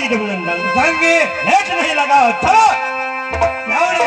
भाई जगनंदन संगे लेट नहीं लगाओ, चलो चलो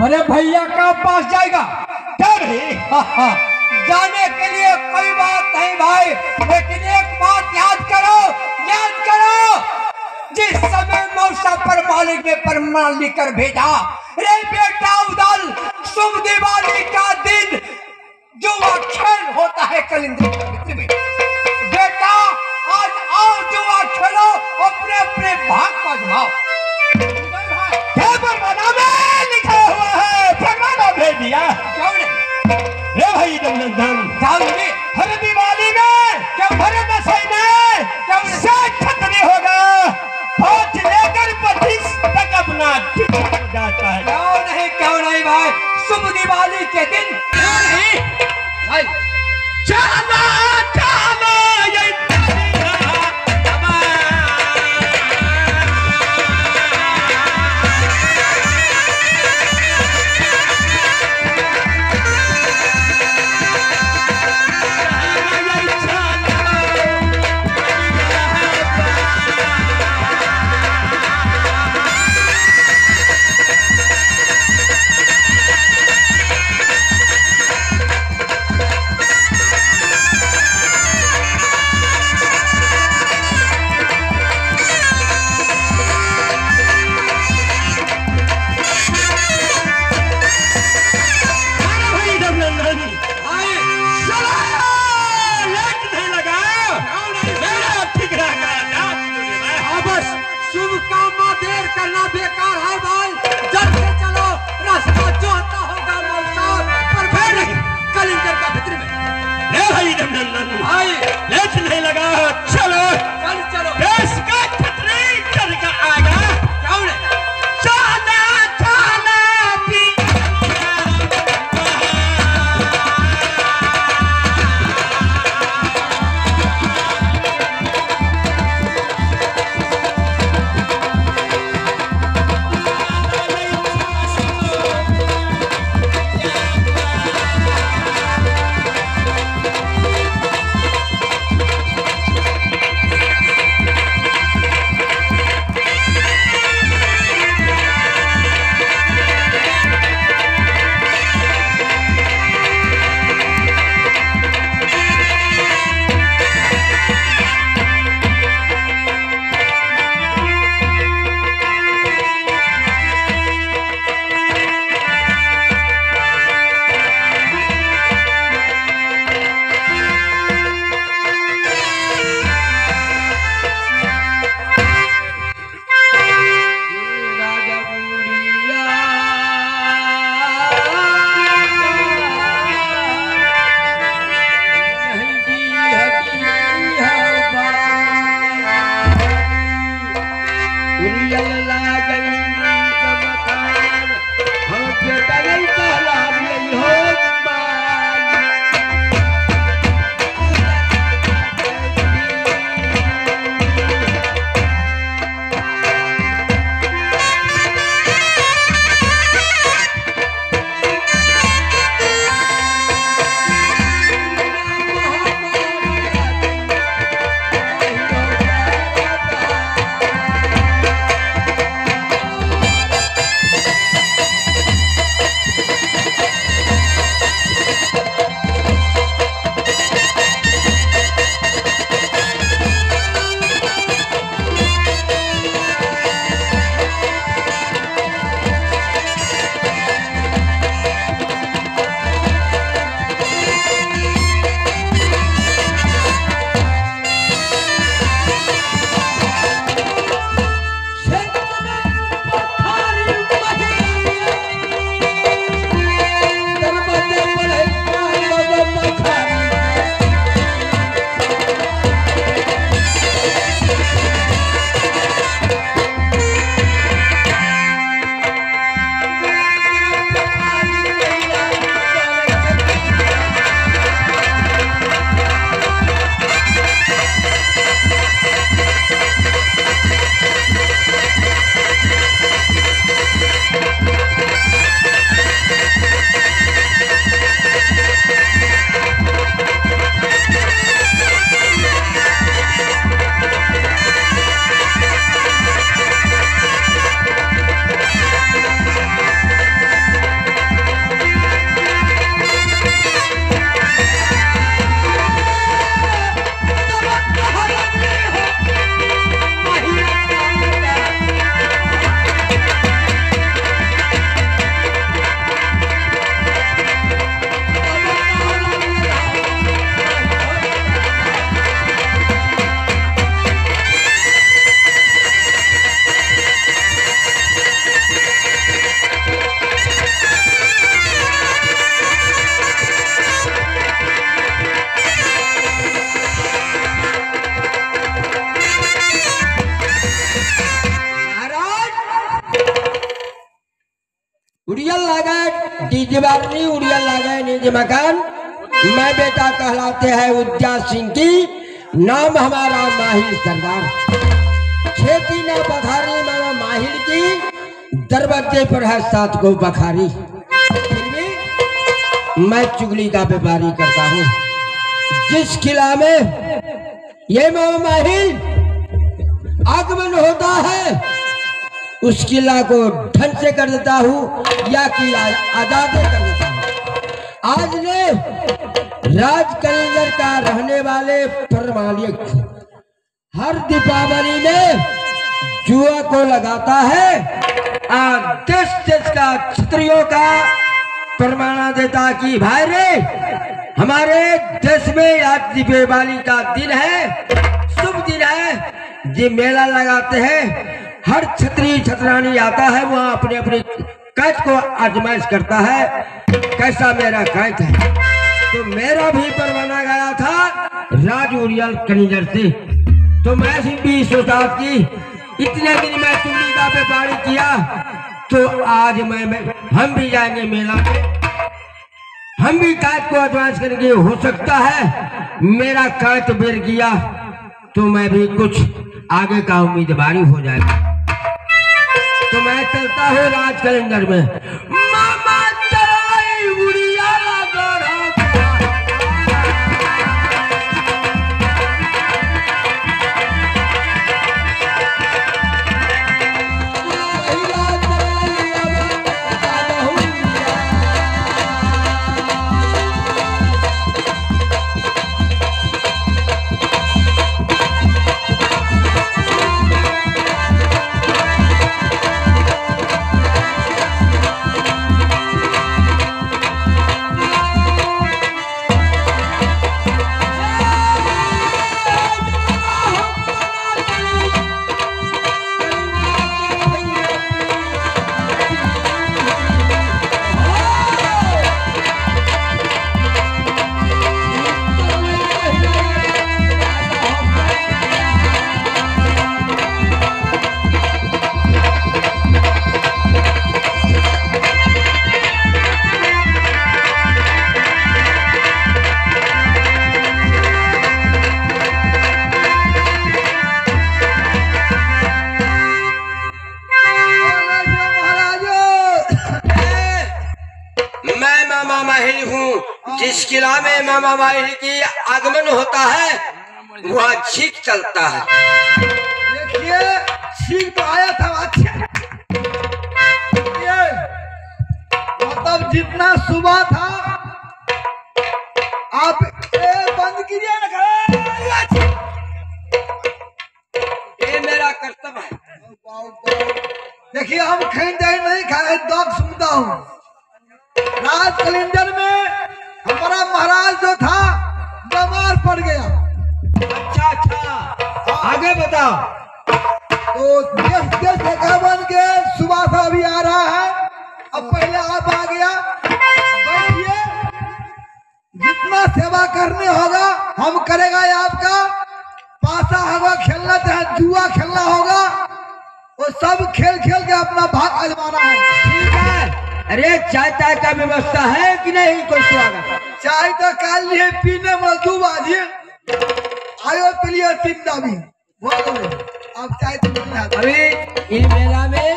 अरे भैया का पास जाएगा जाने के लिए कोई बात नहीं भाई, लेकिन एक बात याद करो जिस समय मौसा पर मालिक ने फरमान लिखकर भेजा, रे बेटा उदल शुभ दिवाली का दिन जुआ खेल होता है कलिंद्र में, बेटा आज आओ जुआ खेलो, अपने अपने भाग को आजमाओ। भेज दिया रे भाई जगनंदन, हर दिवाली में हर दशहरे में से खतरे होगा, 5 लेकर 25 तक अपना जाता है। क्यों नहीं भाई, शुभ दिवाली के दिन क्यों नहीं भाई, चलो लेट नहीं लगा, चलो चलो देश का खतरे कर का आगा, क्यों नहीं चला भी उड़ियल लागल मकान हम के बगल कहला रही हो उड़ियल लागे डीजे बारनी उड़ियल लागे निज मकान। मैं बेटा कहलाते हैं उद्या सिंह की, नाम हमारा माहिर सरदार। खेती न बखारी मामा माहिर की, दरवाजे पर है 7 गो बखारी। फिर भी मैं चुगली का व्यापारी करता हूँ। जिस किला में ये मामा माहिर आगमन होता है उस किला को ढंग से कर देता हूँ या किला आजाद कर देता हूँ। आज ने राज कलिंगर का रहने वाले परमालिक हर दीपावली में जुआ को लगाता है और देश देश का क्षत्रियों का परमाना देता कि भाई रे हमारे देश में आज दीपावली का दिन है, शुभ दिन है। ये मेला लगाते हैं, हर छत्री छतरानी आता है, वहाँ अपने अपने कैद को आजमाइश करता है कैसा मेरा कैद है। तो मेरा भी परवाना गया था राज उड़ियल कलिंगर से। तो मैं भी सोचा कि इतने दिन मैं चुगली का व्यापारी किया तो आज हम भी जाएंगे मेला में, हम भी कैद को आजमाइश करेंगे। हो सकता है मेरा कैद बेर गया तो मैं भी कुछ आगे का उम्मीदवारी हो जाएगा। तो मैं चलता हूँ राज कलिंगर में। मामा चलाई उड़िया जिस किला में मामा माहिर की आगमन होता है वह छीक चलता है। देखिए छीक तो आया था अच्छा, मतलब जितना सुबह था आप बंद कीजिए ना, ये मेरा कर्तव्य है। देखिए हम खंडे नहीं खाए, दौक सुनता हूँ। राज कलिंजर में हमारा महाराज जो था बीमार पड़ गया। अच्छा अच्छा, आगे बताओ। तो देश देश बन के सुबह से अभी आ रहा है, अब पहले आप आ गया। बैठिए, जितना सेवा करने होगा हम करेगा। ये आपका पासा होगा, खेलना चाहे जुआ खेलना होगा, वो सब खेल खेल के अपना भाग आजमाना है। ठीक है। अरे चाय चाय का व्यवस्था है कि नहीं? कोई स्वागत? चाय तो काल लिए पीने में 2 बजे आयो पिलिए 3 दाबी बोलो। अब चाय तो नहीं आता। अभी इन मेला में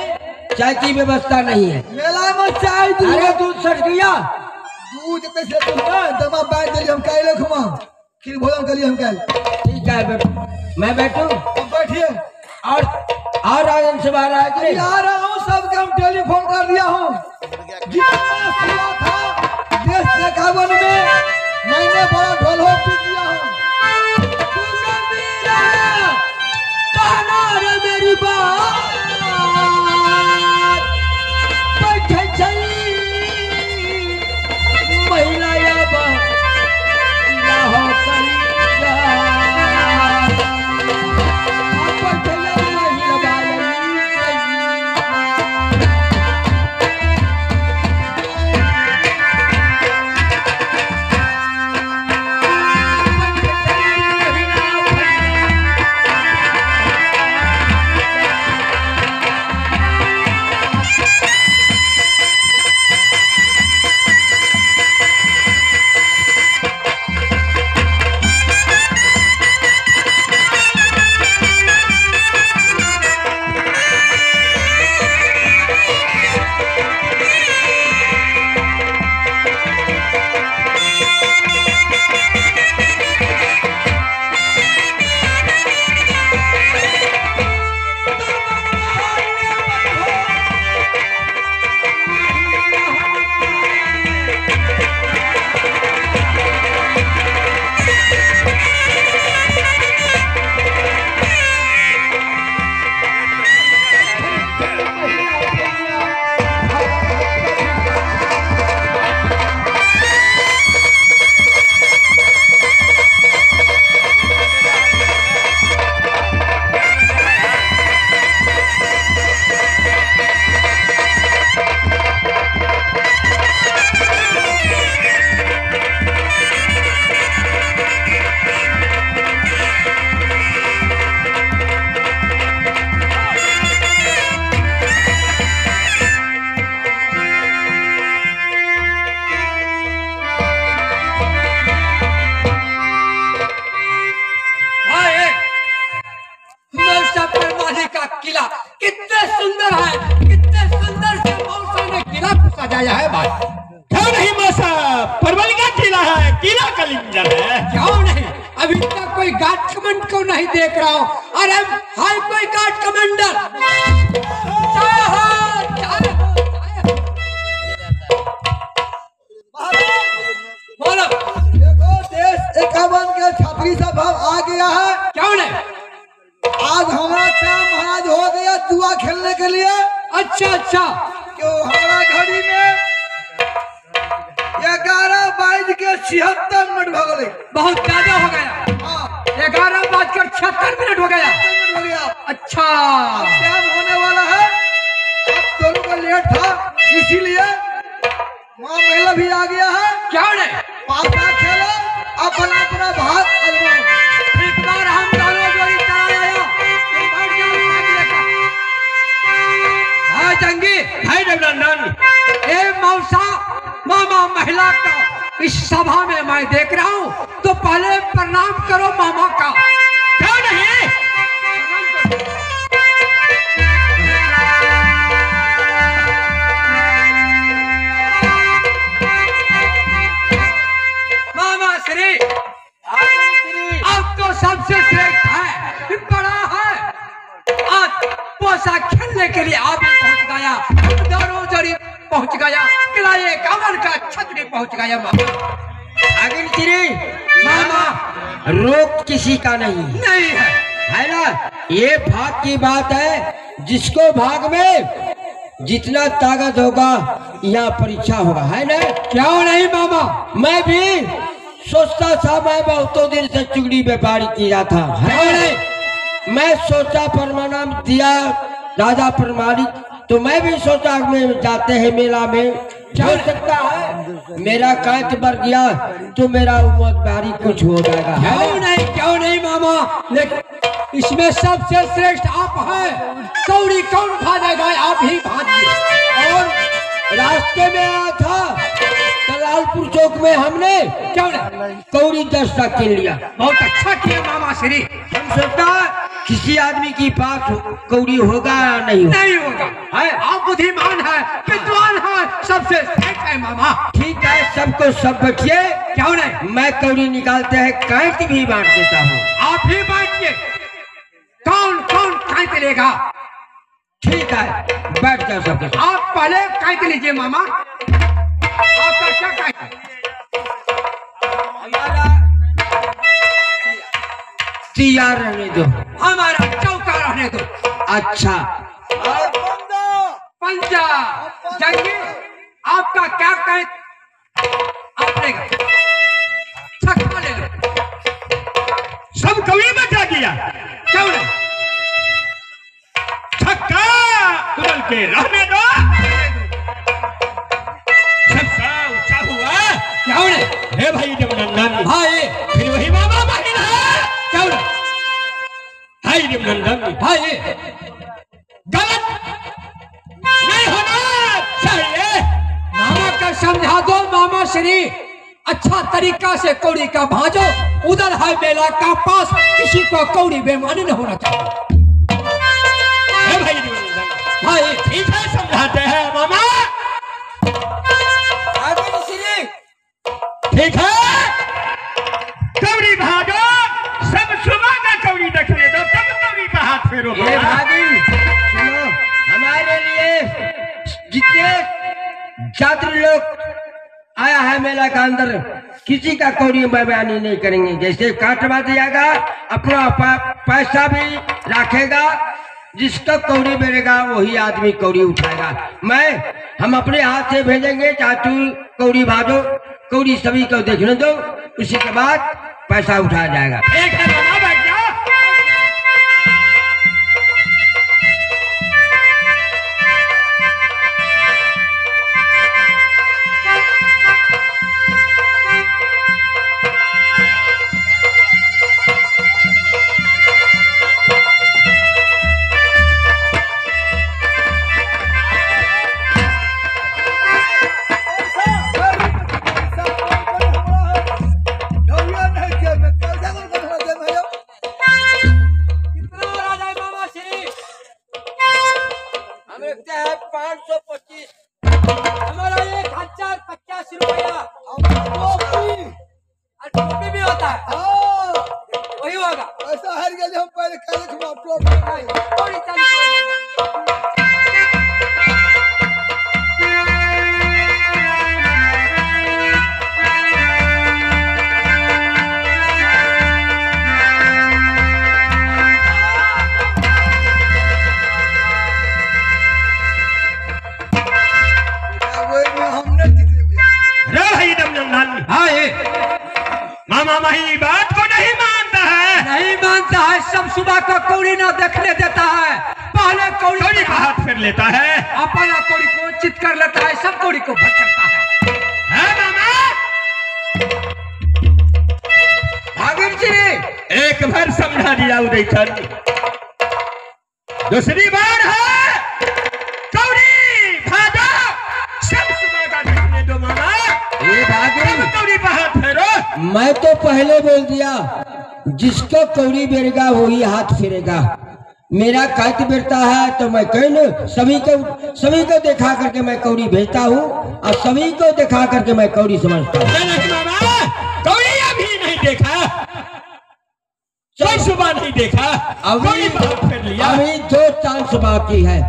चाय की व्यवस्था नहीं है। मेला में चाय अरे दूध सट गया। दूध जते से तुम दमा बैठ दिए, हम काले घुमा खीर भोजन करिए हम काल। ठीक है बैठो, मैं बैठूं। अब बैठिए। और राजन से बाहर आ गए। आ रहा हूँ, सबके हम टेलीफोन कर दिया हूँ। जितना सेवा था देश के वन में मैंने बड़ा ढोल हो पी दिया हूँ। मेरी बात महिला किला कितने सुंदर है, कितने सुंदर से मौसा ने किला को सजाया है भाई। क्यों नहीं मौसा, परवल का किला है, किला कलिंजर है। क्यों नहीं, अभी तक कोई गार्ड कमांड को नहीं देख रहा हूँ। अरे हाय कोई गार्ड कमांडर, बोलो। देखो देश 51 के छात्री सभा आ गया है। क्यों नहीं, आज हमारा काम महाराज हो गया जुआ खेलने के लिए। अच्छा अच्छा, क्यों हमारा घड़ी में 11:76 हो गए, बहुत ज्यादा हो गया। 11:76 हो गया। अच्छा टाइम होने वाला है, अब दोनों का लेट था इसीलिए माँ महिला भी आ गया है। क्या नहीं, पासा खेलो अपना अपना भाग अजमाओ। इस बार हम दोनों जोड़ी चला आया, तुम बैठ जाओ सामने का। भाई जंगी, भाई रघुनंदन, ए मौसा मामा महिला का इस सभा में मैं देख रहा हूँ, तो पहले प्रणाम करो मामा का। क्यों नहीं? तमाशा खेलने के लिए आप भी पहुंच गया, दारो जरी पहुंच गया, किलाए कमल का छतरी पहुंच गया मामा। आगे चिरे मामा रोक किसी का नहीं नहीं है ना। ये भाग की बात है, जिसको भाग में जितना ताकत होगा यहाँ परीक्षा होगा, है ना। क्यों नहीं मामा? मैं भी सोचता था, मैं बहुतों दिन से चुगड़ी व्यापारी किया था, है नहीं। मैं सोचा परमानाम दिया राजा प्रमाणिक, तो मैं भी सोचा में जाते हैं मेला में, क्या हो सकता है मेरा कांच बढ़ गया तो मेरा उम्र बारी कुछ हो जाएगा। क्यों नहीं मामा, लेकिन इसमें सबसे श्रेष्ठ आप हैं। कौड़ी कौन भागेगा? आप ही भागिए। और रास्ते में आया था दलालपुर चौक में, हमने क्यों नहीं कौड़ी 10 का किन लिया। बहुत अच्छा किया मामा श्री। हम सोचता किसी आदमी की पास कौड़ी होगा या नहीं होगा। नहीं होगा है, आप बुद्धिमान है, विद्वान है, सबसे श्रेष्ठ है मामा। ठीक है, सबको सब बचिए। क्यों नहीं? मैं कौड़ी निकालते हैं, कांच भी बांट देता हूँ। आप ही बांटिए। कौन कौन कांच लेगा? ठीक है, बैठ जाओ सबके। आप पहले कांच लीजिए मामा। आपका क्या कांच है? हमारा तैयार रहने दो, हमारा चौका रहने दो। अच्छा। पंजा जंगी, आपका क्या कांच? आप लेगा छक्का ले लो। सब कवि बचा दिया, क्यों नहीं? छक्का कुदल के रहने दो। छक्का ऊंचा हुआ, क्यों नहीं? हे भाई देवनंदन भाई फिर वही मामा बहिन है। क्यों नहीं? भाई देवनंदन भाई गलत नहीं होना चाहिए। मामा का समझा दो मामा श्री। अच्छा तरीका से कौड़ी का भाजो। उधर है मेला का पास, किसी को कौड़ी बेमानी नहीं होना चाहिए। हे भाई देवनंदन भाई ठीक है, समझाते हैं मामा। ठीक है, कौड़ी भागो, सब सुबह का कौड़ी देखने दो, तब कौड़ी का हाथ फेरो। ये भागिन सुनो, हमारे लिए जितने छात्र लोग आया है मेला का अंदर, किसी का कौड़ी बेमानी नहीं करेंगे। जैसे काटवा दियागा, अपना पैसा भी रखेगा, जिसका कौड़ी मिलेगा वही आदमी कौड़ी उठाएगा। हम अपने हाथ से भेजेंगे, चाचू कौड़ी भाजो, कौड़ी सभी को देखने दो, उसी के बाद पैसा उठाया जाएगा। ठीक है मामा, बैठ जाओ। मामा माही बात को नहीं मानता है। नहीं मानता है, सब सुबह को कौड़ी ना देखने देता है। पहले कौड़ी का हाथ फेर लेता है, अपना कौड़ी को चित कर लेता है, सब कौड़ी को भटकता है मामा। भागिन जी एक बार समझा दिया उदयचंद, दूसरी बार है कौड़ी भाजो, सब सुबह का देखने दो मामा। ये भागिन कौड़ी पर हाथ फेरो। मैं तो पहले बोल दिया, जिसको कौड़ी बेरेगा वही हाथ फेरेगा। मेरा काट बेरता है तो मैं कह सभी को दिखा करके मैं कौड़ी भेजता हूँ, और सभी को दिखा करके मैं कौड़ी समझता हूँ। मामा कौड़ी अभी नहीं देखा, कोई सुबह नहीं देखा, अभी बात कर लिया। अभी 2 चांस बाकी है,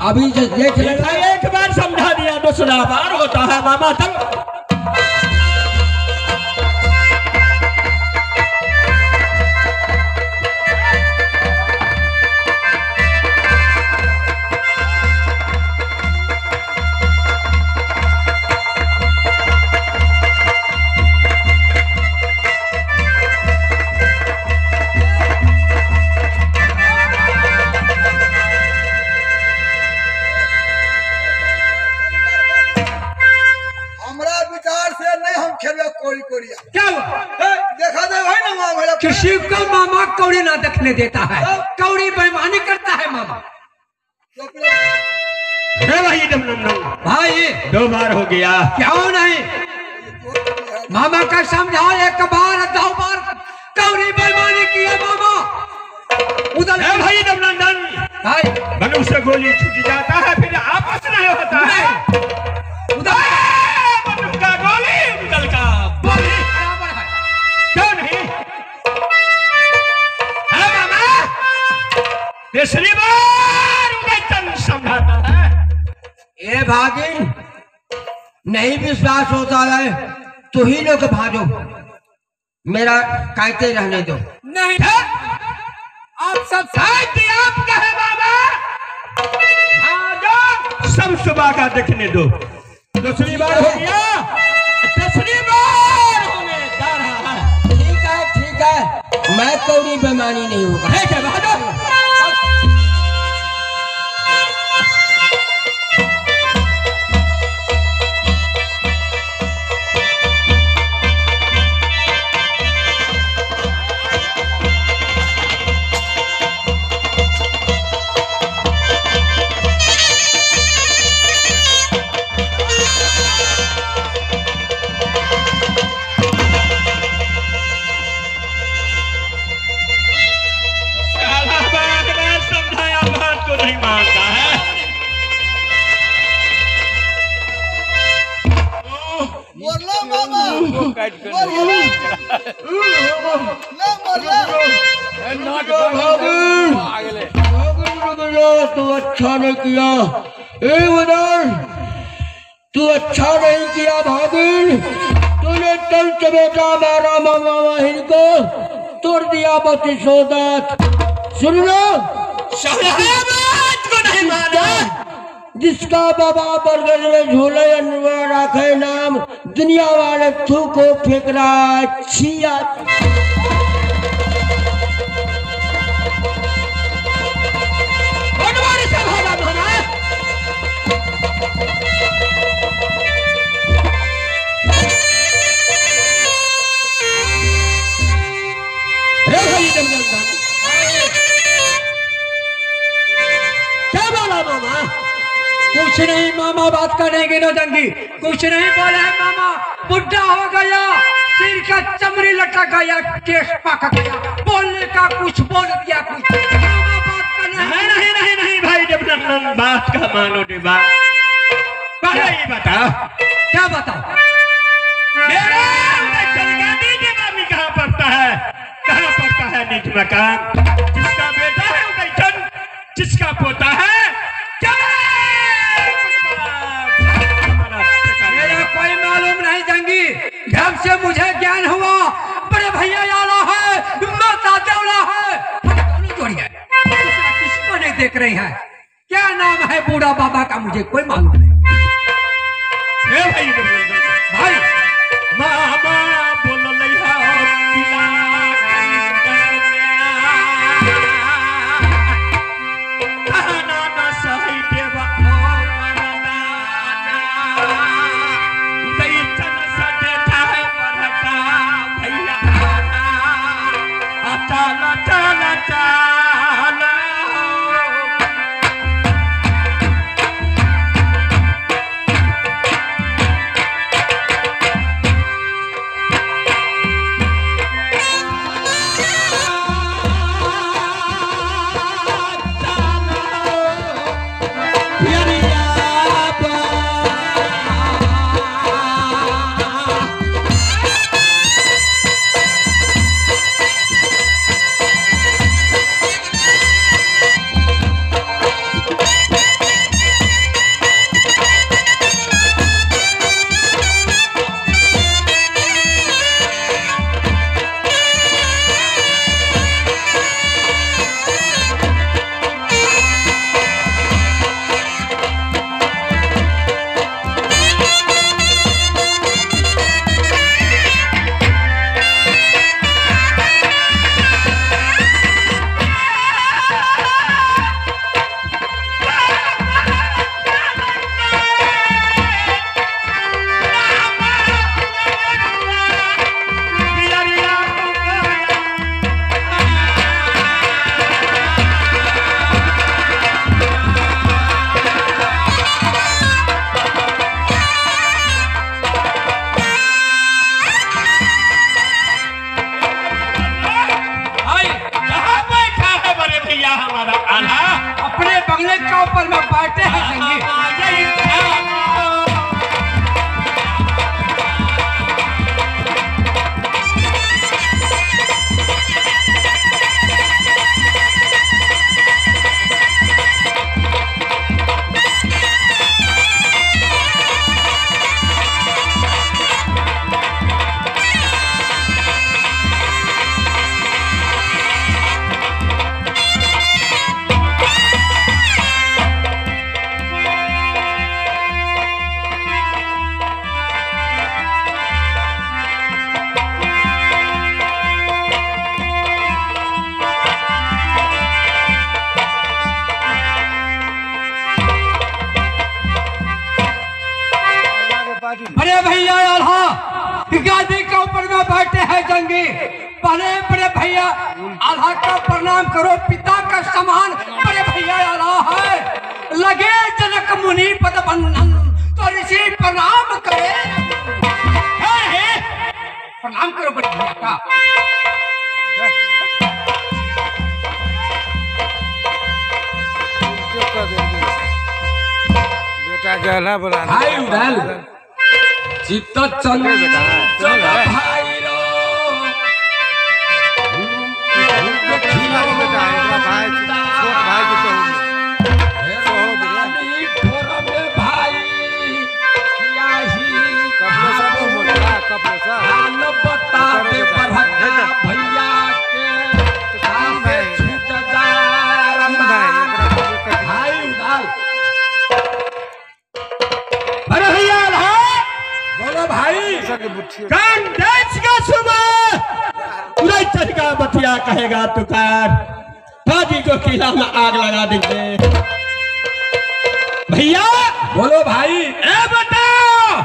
अभी जो देख लेना। एक बार समझा दिया, दूसरा बार होता है मामा तब। क्या हुआ? देखा दे भाई ना मामा, किसी को मामा कौड़ी ना देखने देता है, कौड़ी बेईमानी करता है मामा। भाई भाई 2 बार हो गया, क्यों नहीं? मामा का समझा, 1 बार 2 बार कौड़ी बेईमानी की है मामा। उधर भाई दमनंदन भाई बंदूक से गोली छूट जाता है, फिर आपस नहीं होता है। उधर बंदूक का गोली उधर का गोली बराबर है। क्यों नहीं? है मामा, तीसरी बार उदयचंद समझाता है। ए भागिन, नहीं विश्वास होता है तो ही लोग भाजो, मेरा कहते रहने दो। नहीं आप सब साथ आप कहे बाबा, भाजो, सब सुबह का देखने दो। दूसरी बार हो गया, तीसरी बार होने जा रहा है। ठीक है, मैं कौड़ी बेईमानी नहीं होगा। ठीक है भाजो। नहीं मानता है। बोलो मामा, तू अच्छा नहीं किया, तू अच्छा नहीं किया भागिन, तूने तल चबेटा मारा मामा वाहिन को, तोड़ दिया बत्ती सौदात। सुन लो, बात को नहीं माना। जिसका बाबा बरगद में झूले अनवर रखे नाम, दुनिया वाले थूको फेंक रहा है छिया। कुछ नहीं मामा, बात करेंगे ना जंगी, कुछ नहीं बोले मामा। बुढ़ा हो गया, सिर का चमड़ी लटक गया, केस पक गया, बोलने का कुछ बोल दिया कुछ। मामा बात करना है। नहीं नहीं भाई, जब बात का मानो रे बात। पहले ही बता, क्या बताओ? मेरा उदयचंद कहाँ पड़ता है? कहाँ पड़ता है निज मकान? जिसका बेटा है उदयचंद, जिसका पोता है कोई मालूम नहीं जंगी, जब से मुझे ज्ञान हुआ बड़े भैया आला है, माता देवला है, जोड़िए किसको नहीं देख रही है। क्या नाम है बूढ़ा बाबा का, मुझे कोई मालूम नहीं। भाई मामा बोल ऊपर में बैठे हैं जंगी। अरे भैया आल्हा गादी के ऊपर में बैठे हैं जंगी। बड़े बड़े भैया आल्हा का प्रणाम करो, पिता का समान बड़े भैया आल्हा है। लगे जनक मुनि पद बंधन तो ऋषि प्रणाम करे। प्रणाम करो बड़े भैया का। बेटा गहला बोला भाई उधर चित्त चल चल भाई रो बेटा एकरा भाई छोट भाई की भाई कपड़े सब मोटा कपड़े सब बता दे भैया के काम में छूट जा भाई उधर। अरे भैया बोलो भाई कान देश का सुबह पूरा चटका बतिया कहेगा तुकार फाजी को किला में आग लगा देंगे। भैया बोलो भाई ए बताओ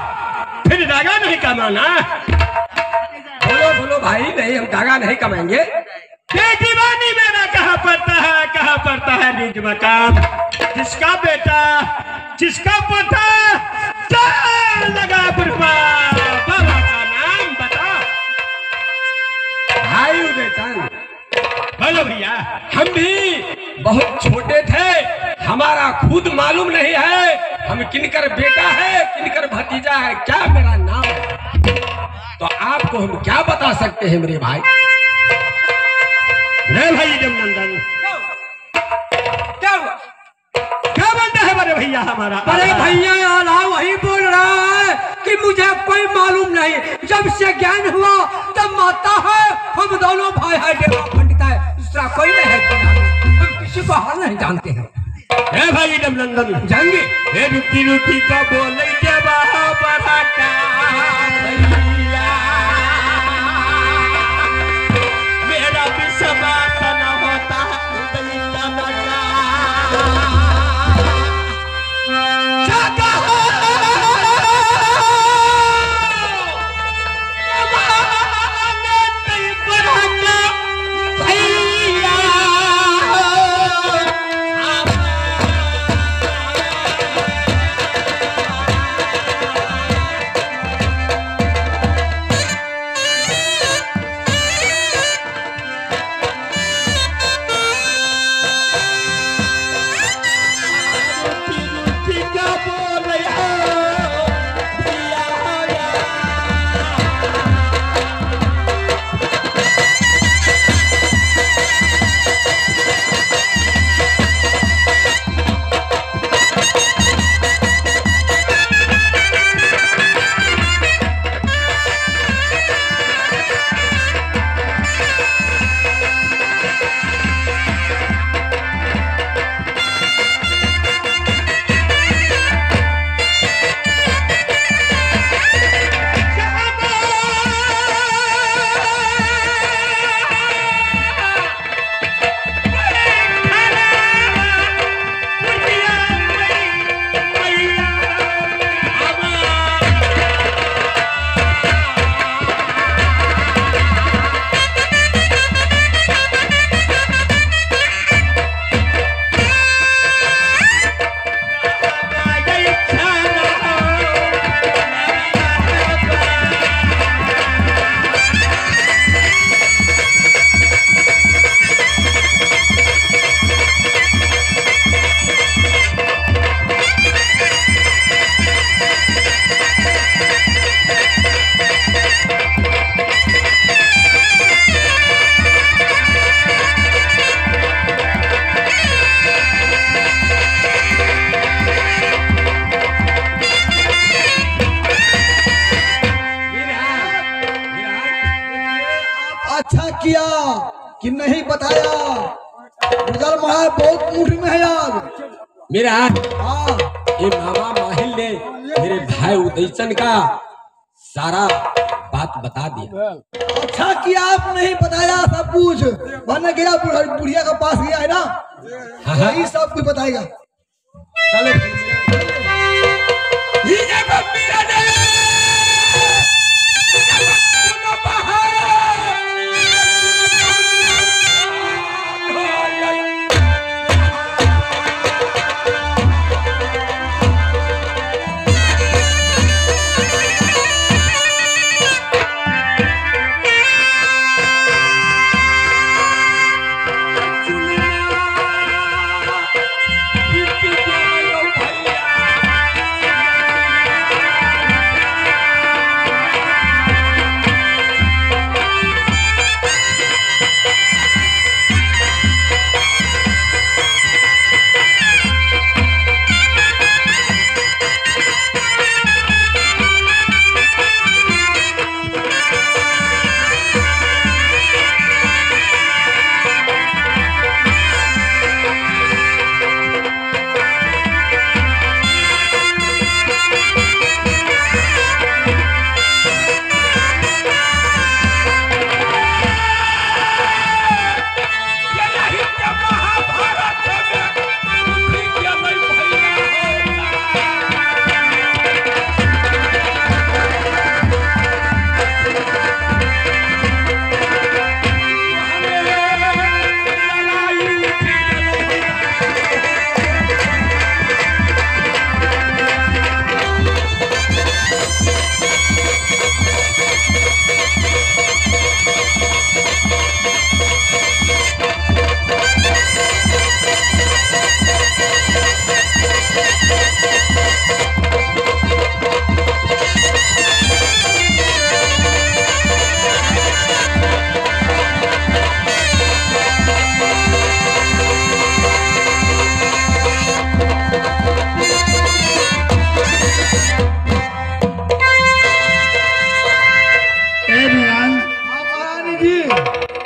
फिर दागा नहीं कमाना। बोलो बोलो भाई नहीं हम धागा नहीं कमाएंगे। ये दीवानी मेरा कहाँ पड़ता है निज मकान। जिसका बेटा जिसका पोता लगा बुढ़वा बाबा का नाम बता। भाई उदयचंद बोलो भैया। हम भी बहुत छोटे थे, हमारा खुद मालूम नहीं है हम किनकर बेटा है किनकर भतीजा है, क्या मेरा नाम है। तो आपको हम क्या बता सकते हैं मेरे भाई। रे भाई जमनंदन क्या हुआ? क्या बोलता है बड़े भैया हमारा। अरे भैया आल्हा वही बोल रहा है कि मुझे कोई मालूम नहीं। जब से ज्ञान हुआ तब माता है, हम दोनों भाई है, देवा पंडित है, दूसरा कोई नहीं है। हम किसी को हाल नहीं जानते हैं। रे भाई जमनंदन जंगी हे रुकी रुकी का बोले देवा बड़ा का भैया मेरा भी समात न होता उतना मजा कि नहीं बताया? गुजर महाराज बहुत मूड में है आज। मेरा हाँ ये मामा माहिल ने मेरे भाई उदयचंद का सारा बात बता दिया। अच्छा किया आप नहीं बताया सब कुछ। बन गया बुढ़िया के पास गया है ना, यही सब कुछ बताएगा।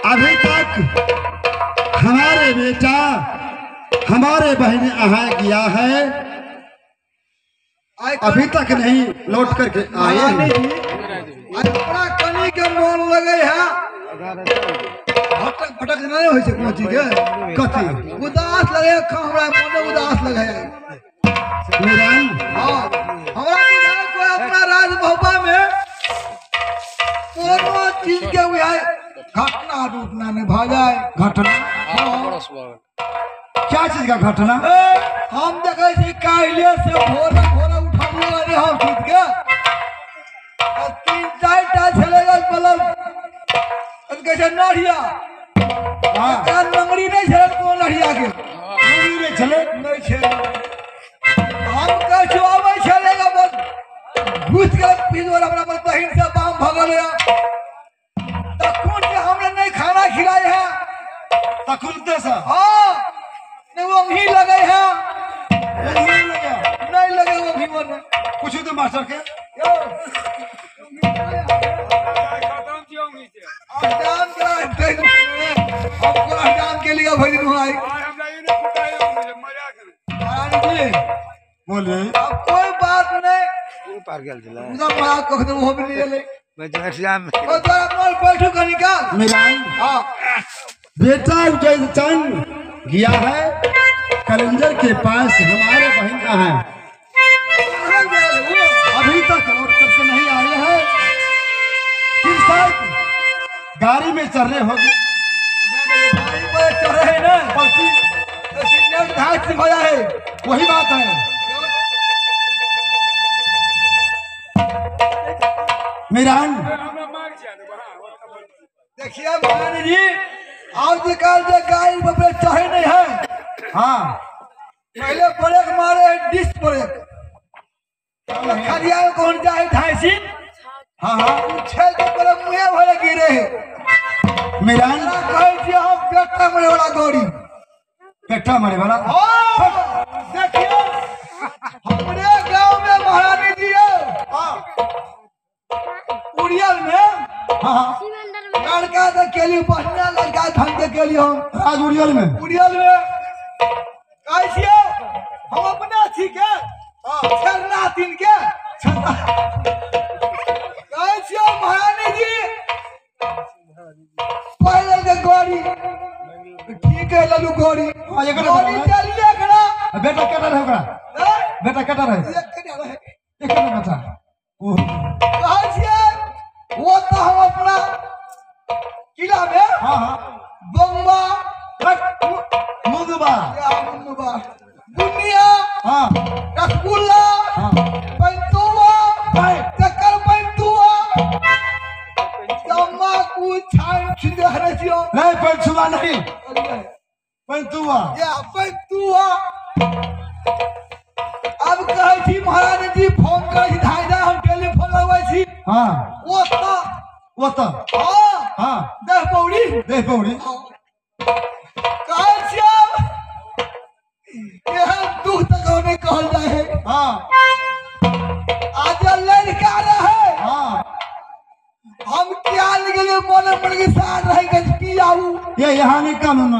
अभी तक हमारे बेटा हमारे बहन यहाँ गया है, अभी तक नहीं लौट करके आए हैं। अपना कनी के मन लगे है, भटक भटक नहीं हो से कोनो चीज के कथी उदास लगे, हमरा मन उदास लगे। मेरान हाँ हमरा बुझाए कोई अपना राजभवन में कोनो चीज के हुआ घटना रूटना में भा जाए। घटना क्या चीज का घटना? हम देखे छी काहिले से भोरे भोरे उठलिए अरे हम सुत के और 3-4टा चलेगा मतलब कैसे नढ़िया हां मंगरी नहीं छे को नढ़िया के मंगरी नहीं छले नहीं छे। हम का छुआवे चलेगा बस घुस के पिजोर अपना बहिन से बाम भगल है तकुन के हमने नहीं खाना खिलाए है तकुलते से हां नहीं वो भी लगे है नहीं लगे वो भी मन कुछ तो मास्टर के जान के लिए भाई भाई बोले अब कोई बात नहीं उधर बड़ा कख दे वो भी ले ले और तो अपना बैठो कनिका मेरान हां बेटा उदयचंद गया है कलंजर के पास, हमारे बहन का है अभी तक लौट करके नहीं आए हैं। फिर शायद गाड़ी में चढ़ रहे होंगे, गाड़ी पर चढ़ रहे ना बल्कि सिग्नल घाट से भया है। वही बात है मेरान। देखिए महारानी जी आजकल जो गाड़ी पर चढ़े नहीं है, हाँ पहले ब्रेक मारे डिस्क ब्रेक खड़िया कौन जाए ढाई हाँ हाँ छह के पर मुहे भरे गिरे मेरान कहे छी हम पेटा मरे वाला गाड़ी पेटा मरे वाला देखिए हमरे गांव में महारानी जी है उड़ियल में हाँ लड़का तो केली बढ़िया लड़का थान के लिए हम आज उड़ियल में उड़ियल में कैसे हम अपने ठीक है छरना तीन के कैसे महारानी जी पहले के गोरी ठीक है लल्लू गोरी हाँ, ये करा गोरी है। चलिए खड़ा बेटा केटा रहे ओकरा बेटा केटा रहे ये केटा बच्चा ओ कैसे वो तो हम अपना किला में हां हां बम्बा मुगबा या मुन्नुबा बुनिया हां रसगुल्ला हां पंतुआ चक्कर पंतुआ तम्बाकू छान छिंदे हरसियो नहीं पंचुआ नहीं पंचुआ या पंतुआ अब कहै छी महारानी जी फोन करै छी धाय धाय हम टेलीफोन लगबै छी हां वो तो हां हां दह पौड़ी देख पौड़ी कहै छी यह दुख तक होने कहल जाए है हां आज लड़का रहे हां हम क्या निकले मन के साथ रहेंगे पियाऊ ये यहाँ नहीं कानून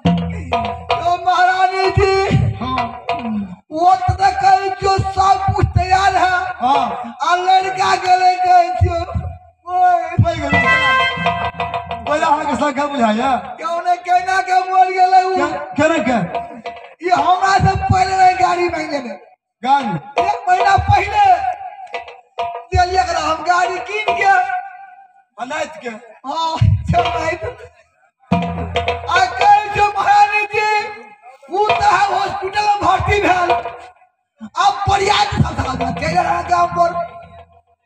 तो महारानी जी हां वो तो कहे जो सब कुछ तैयार है हां आ लड़का गले कहे जो कोई गल कोई आहा के संग बुझाया क्यों ने कहना के मर गेले उ करे के ये हमरा से पहले रहे गाड़ी मांगे ने गाड़ी 1 महीना पहले दिलिए करा हम गाड़ी कीन के अनाथ के हां चलाइत आ कहे जो महारानी जी वो तो है हॉस्पिटल में भर्ती भेल अब बढ़िया सब था के रहा गांव पर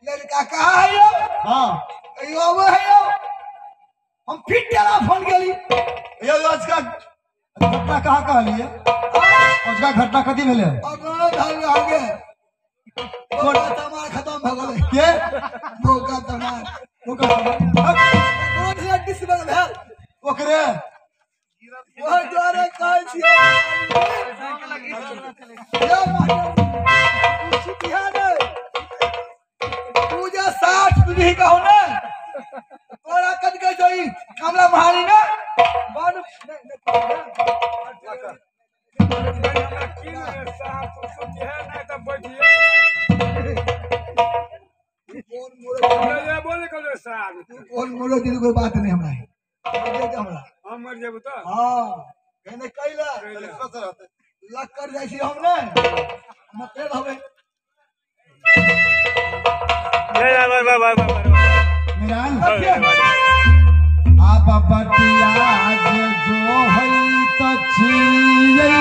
लड़का कहाँ है यो हां यो वो है यो हम फिर टेलीफोन गेली ये आज का घटना कहाँ कहलिए आज का घटना कथी भेले अगला धल आगे बोला तमार खत्म भ गेले के बोका तमार ओकर कौन से डिसबल भेल ओकरे वो जोरे कहै छी या मास्टर सिटिया ने पूजा 60 भी कहू ने तोरा कद के जोई कमला महारी ना बन कौन मोरो दिल कोई बात नहीं हमरा मर जेबू तो हां कहने कैला लक्कर जाइ छी हम ने मते रहबे मिरान आप बटिया जो हई त छियै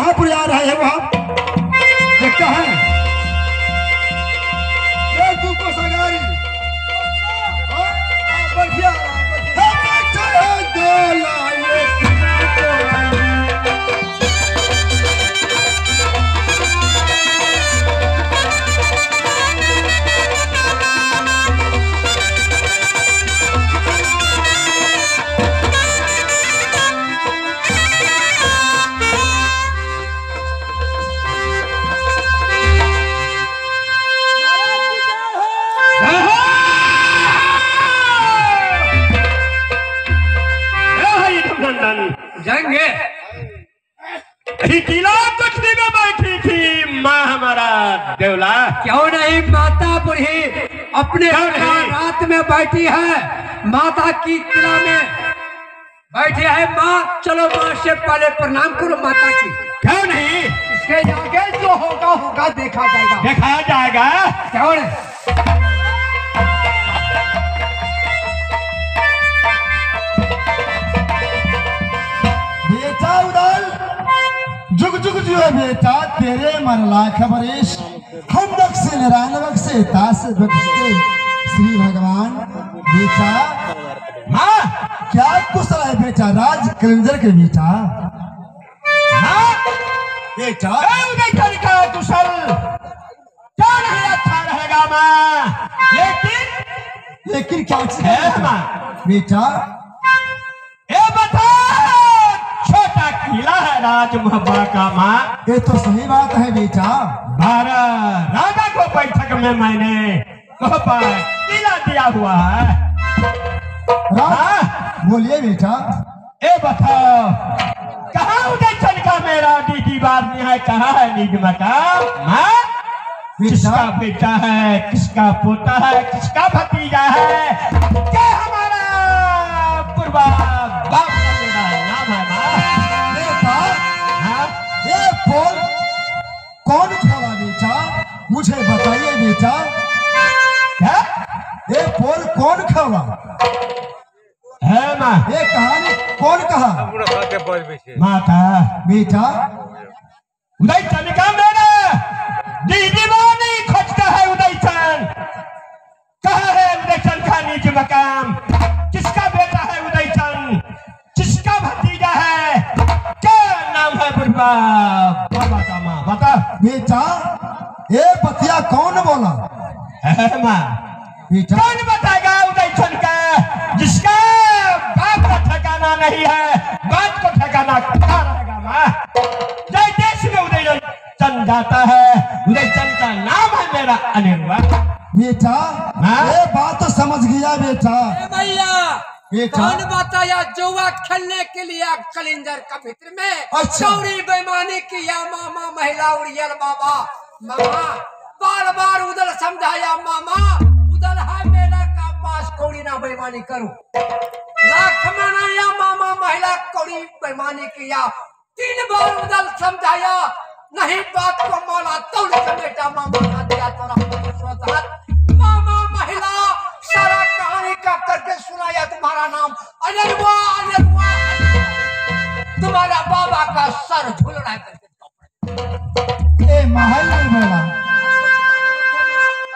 यहाँ पर आ रहे हैं वहाँ देखता है ये तू को सगारी बढ़िया जाएंगे किला कुश्ती में बैठी थी माँ हमारा देवला। क्यों नहीं माता बूढ़ी अपने रात में बैठी है, माता की किला में बैठी है माँ। चलो माँ से पहले प्रणाम करो माता की। क्यों नहीं? इसके आगे जो होगा होगा देखा जाएगा। देखा जाएगा। क्यों नहीं? बेटा उदल जुग जुग जो है बेटा तेरे मन लाख बरिश हम बख्शे नारायण बख्शे दास बख्शे श्री भगवान। बेटा हाँ क्या कुशल है बेटा राज कलिंजर के बेटा। हाँ बेटा उदय कर का कुशल कौन है अच्छा रहेगा माँ, लेकिन क्या चीज है है माँ? बेटा? ये बता छोटा किला है राज मुहब्बा का माँ। ये तो सही बात है बेटा। भारत राजा को बैठक में मैंने किला दिया हुआ है। हाँ? बोलिए बेटा। ए बताओ कहाँ उदय चल का मेरा दीदी बात है, कहाँ है निज मकाम? हाँ? किसका बेटा है, किसका पोता है, किसका भतीजा है, क्या हमारा पूर्वा बाप का मेरा नाम है माँ? बेटा हाँ? ये फूल कौन खावा बेटा, मुझे बताइए बेटा। क्या? ये फूल कौन खावा है माँ? ये कहानी कौन कहा माता बेटा? उदय चंद का मेरा दीदी बानी खोजता है उदय चंद। कहाँ है उदय चंद का निज मकाम? किसका बेटा है उदय चंद, किसका भतीजा है, क्या नाम है बुढ़वा बाबा का? माँ बता बेटा ये बतिया कौन बोला है माँ? बेटा? कौन बताएगा उदय चंद का जिसका बाप का ठिकाना नहीं है, बाप को ठिकाना कहाँ रहेगा माँ? जय देश में उदय चंद जाता है, उदय चंद का नाम है मेरा अनिरुआ। बेटा हाँ? ये बात तो समझ गया बेटा। भैया बेटा कौन बताया जुआ खेलने के लिए कलिंजर का भित्र में अच्छा। चौड़ी बेईमानी किया मामा महिला उड़ियल बाबा। मामा बार बार उधर समझाया मामा उधर है मेला का पास कौड़ी ना बेईमानी करूं। लाख मनाया मामा महिला कौड़ी बेईमानी किया, 3 बार उधर समझाया नहीं बात को माला तौल समेटा मामा का दिया तोरा। मामा महिला सारा कहानी का करके सुनाया तुम्हारा नाम अनिरुआ अनिरुआ। तुम्हारा बाबा का सर झूल रहा है करके। ये महल नहीं बोला।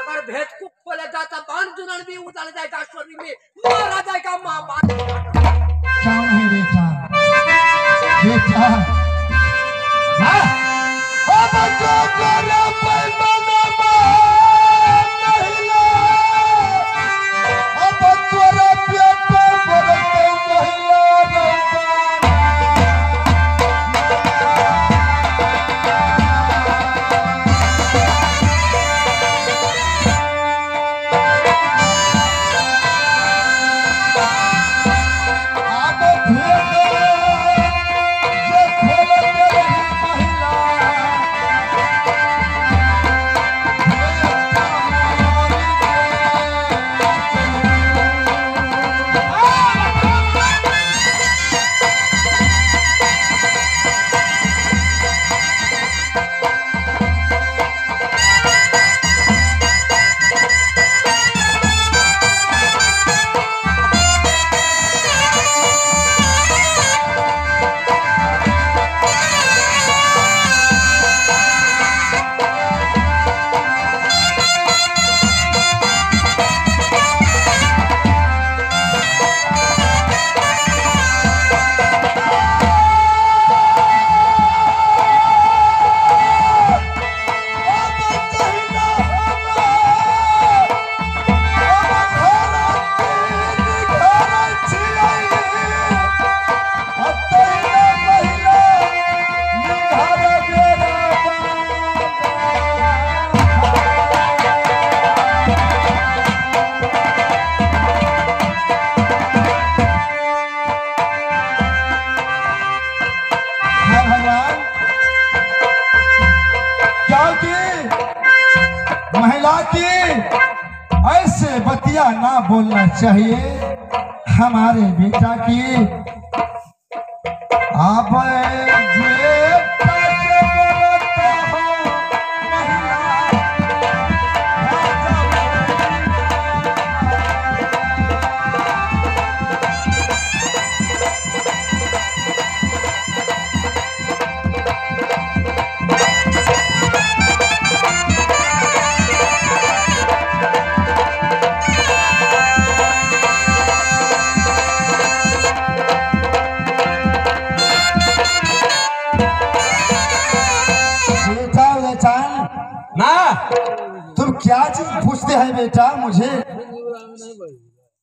अगर भेद को खोला जाता बाण जुनन भी उतार जाएगा, स्वर्ग में मारा जाएगा मामा। क्या नहीं बेटा? बेटा अब जो करे पैमाना महिला अब तोरा पेट बढ़ते महिला अब कि ऐसे बतिया ना बोलना चाहिए हमारे बेटा की। आप तुम क्या चीज पूछते हैं बेटा?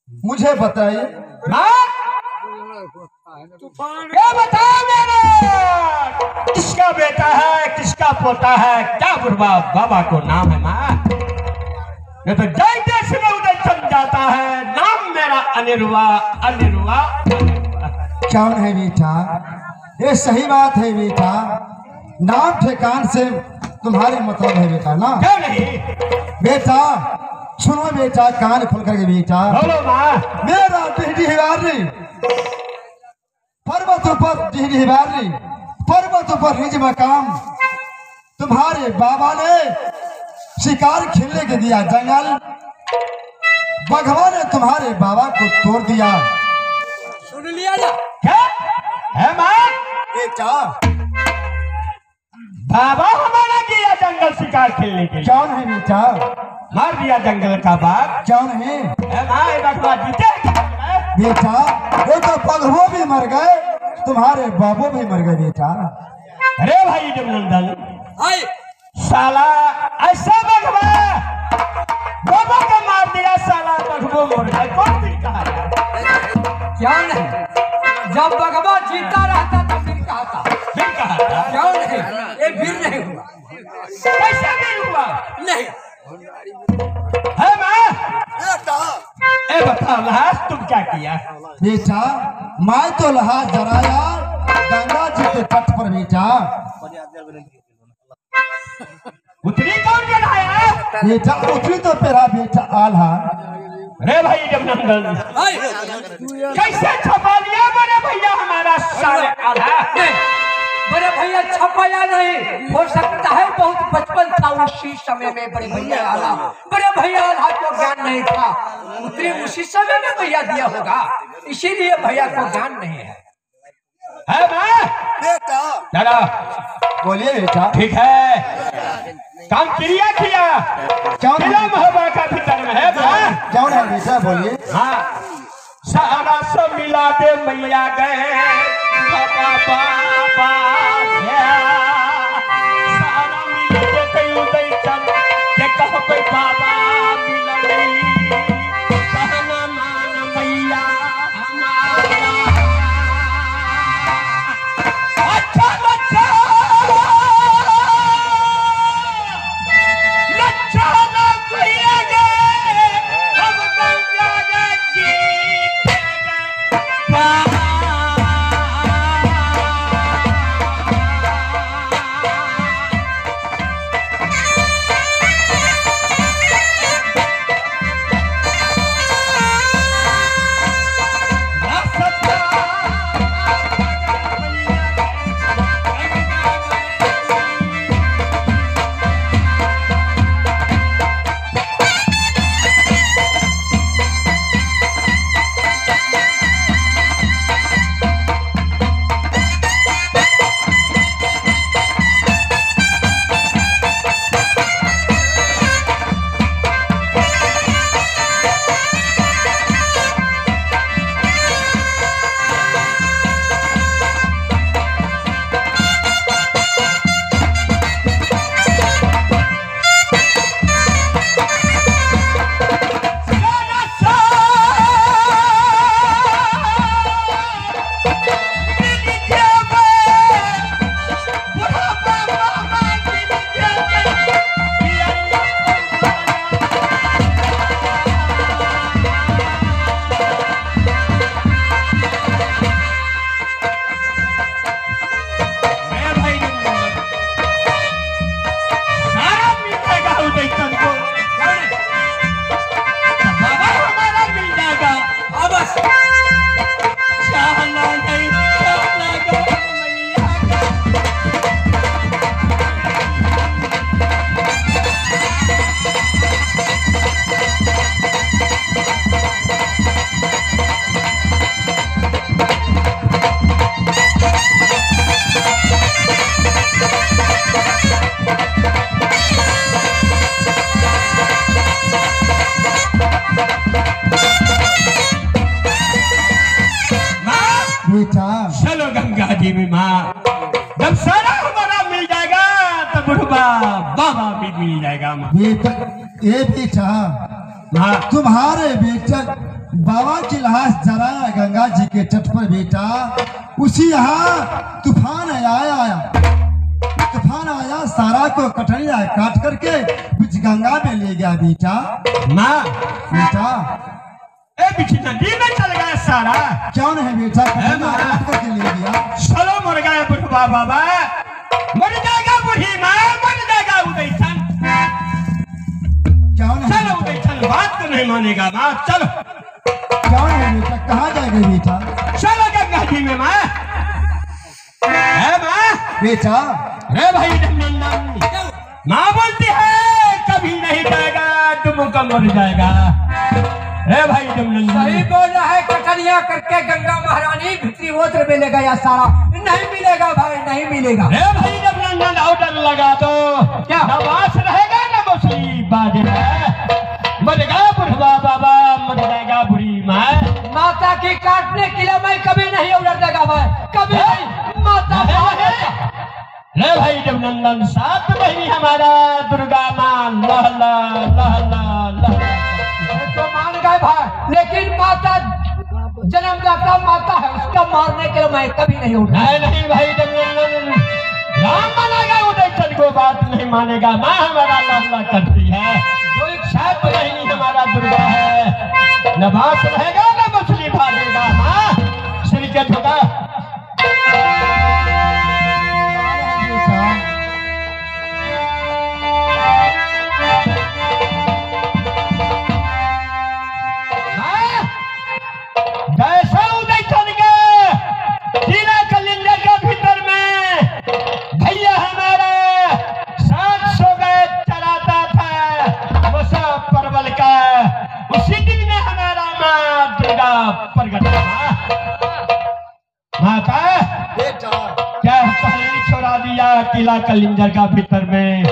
मुझे बताइए। क्या बताओ मेरा किसका बेटा है, किसका पोता है, क्या बुढ़वा बाबा को नाम है माँ? ये तो जय देश में उदय चल जाता है, नाम मेरा अनिरुआ अनिरुआ। कौन है बेटा? ये सही बात है बेटा, नाम ठेकान से तुम्हारे मतलब है बेटा ना? क्यों नहीं बेटा सुनो बेटा, कान खोल करके बेटा। बोलो माँ। मेरा डिहवारी पर्वत ऊपर डिहवारी पर्वत ऊपर निज मकाम। तुम्हारे बाबा ने शिकार खेलने के दिया जंगल, बघवा ने तुम्हारे बाबा को तोड़ दिया। सुन लिया ना? क्या है माँ? बेटा बाबा हमारा गया जंगल शिकार खेलने के लिए। कौन है बेटा? मार दिया जंगल का बाघ। कौन है बघवा जीते बेटा? वो तो बघवो भी मर गए, तुम्हारे बाबू भी मर गए बेटा। अरे भाई जमनंदन साला ऐसा बघवा बाबा का मार दिया, साला बघवो मर गए। कौन फिर कहा क्या नहीं? जब भगवान जीता रहता था फिर कहा था, फिर कहा था? क्या नहीं? ये फिर नहीं हुआ। कैसे नहीं हुआ? नहीं है माँ? ए बताओ लहास तुम क्या किया? बेटा मैं तो लहास जराया गंगा जी के तट पर बेटा। उतरी कौन जलाया? बेटा उतरी तो तेरा बेटा आल्हा। अरे भाई जमनंदन कैसे छपा लिया बड़े भैया हमारा सारे आधा? बड़े भैया छपाया नहीं हो सकता है, बहुत बचपन था उसी समय में बड़े भैया आला। बड़े भैया आला को ज्ञान नहीं था, उतरे उसी समय में भैया दिया होगा, इसीलिए भैया को ज्ञान नहीं है। माँ? बेटा चलो बोलिए बेटा। ठीक है, काम क्रिया किया फिल्म हवा का भीतर में है माँ? कौन है बेटा? बोलिए। हाँ सारा सब मिला दे मैया गए बाबा बाबा सारा मिल के कई उदय चल के कह पे बाबा मिलई कहना मान मैया हमारा। अच्छा बच्चा लच्छा ना भैया गए हम गंगा गए जीत गए। दुर्गा बाबा भी मिल जाएगा माँ। बेटा, ये बेटा माँ तुम्हारे बेटा बाबा की लाश जराया गंगा जी के तट पर बेटा। उसी यहाँ तूफान आया, तूफान आया, सारा को कटरिया काट करके बीच गंगा में ले गया बेटा। माँ बेटा ए बीच नदी में चल गया सारा। क्यों नहीं बेटा, कटरिया काट करके ले गया। चलो मर गया बुढ़वा बाबा, मर जाएगा बुढ़ी माँ, मर जाएगा उदयचन। क्यों नहीं चलो उदयचन बात तो नहीं मानेगा माँ, चलो क्यों नहीं बेटा, कहाँ जाएगा बेटा? चलो गंगा जी में माँ। है माँ बेटा रे भाई नंदन, माँ बोलती है कभी नहीं जाएगा, तुम का मर जाएगा। रे भाई नंदन सही बोल रहा है, कटरिया करके गंगा महारानी भित्री वोत्र मिलेगा या सारा? नहीं मिलेगा भाई, नहीं मिलेगा। रे भाई नंदन ऑर्डर लगा दो, क्या नवास रहेगा ना मछली बाजरा। मर गया बुढ़वा बाबा, मर जाएगा बुढ़ी माँ। माता की काटने के लिए मैं कभी नहीं ऑर्डर देगा भाई, कभी नहीं। माता रे भाई नंदन 7 महीने हमारा दुर्गा माँ लहला लहला लहला। तो मान गए भाई, लेकिन माता जन्मदाता माता है, उसका मारने के लिए मैं कभी नहीं ऑर्डर। नहीं भाई नंदन, राम मानेगा उदयचन को बात नहीं मानेगा। माँ हमारा लहला करती है, जो एक 7 महीने हमारा दुर्गा है, न बास रहेगा न मछली भागेगा। माँ श्रीकत होगा। कैसा उदयचन के जिला कलिंगर के भीतर में भैया हमारा 700 गाय चराता था मसा परवल का। उसी दिन में हमारा माँ दुर्गा प्रगट हुआ। माता बेटा क्या पहले छोड़ा दिया किला कलिंगर का भीतर में,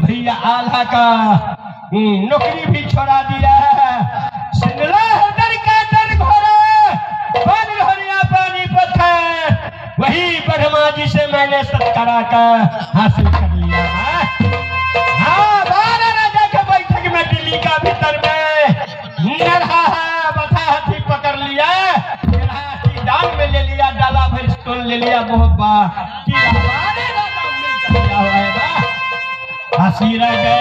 भैया आल्हा का नौकरी भी छोड़ा दिया है। सिंगला हदर का दर घोरा पानी घोरिया पानी पत्थर, वही ब्रह्मा जी से मैंने सत्करा का हासिल कर लिया। हाँ 12 राजा के बैठक में दिल्ली का भीतर में नरहा बथा हाथी पकड़ लिया, हाथी डाल में ले लिया, डाला भर स्टोन ले लिया। बहुत बार हंसी रह गए।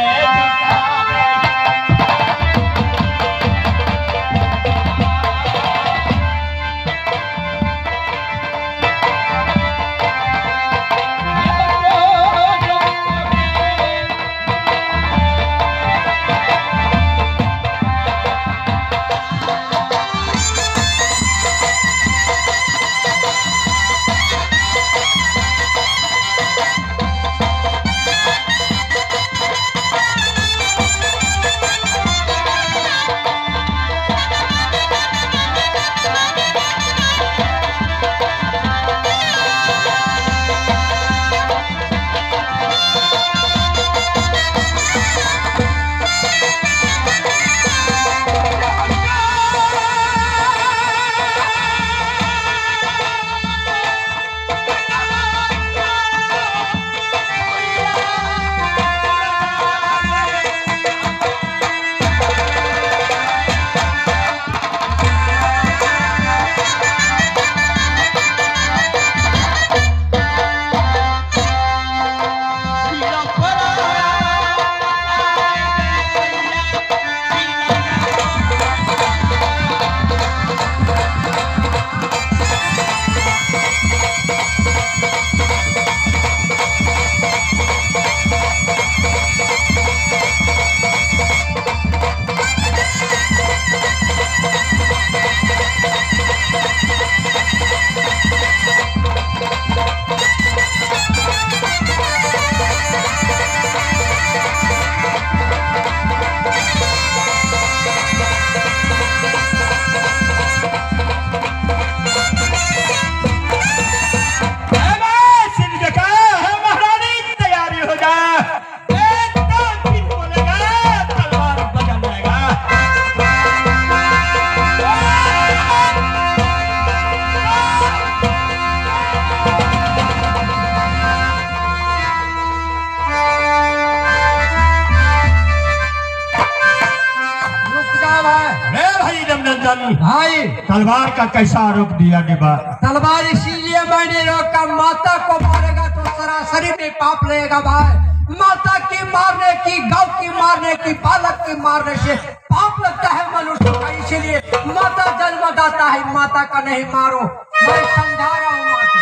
नंदन भाई तलवार का कैसा आरोप दिया गया? तलवार इसीलिए मैंने रोका, माता को मारेगा तो सरासरी में पाप लेगा भाई। माता की मारने की, गौ की मारने की, बालक की मारने से पाप लगता है मनुष्य का, इसीलिए माता जन्मदाता है, माता का नहीं मारो। मैं समझा रहा हूँ माँ की।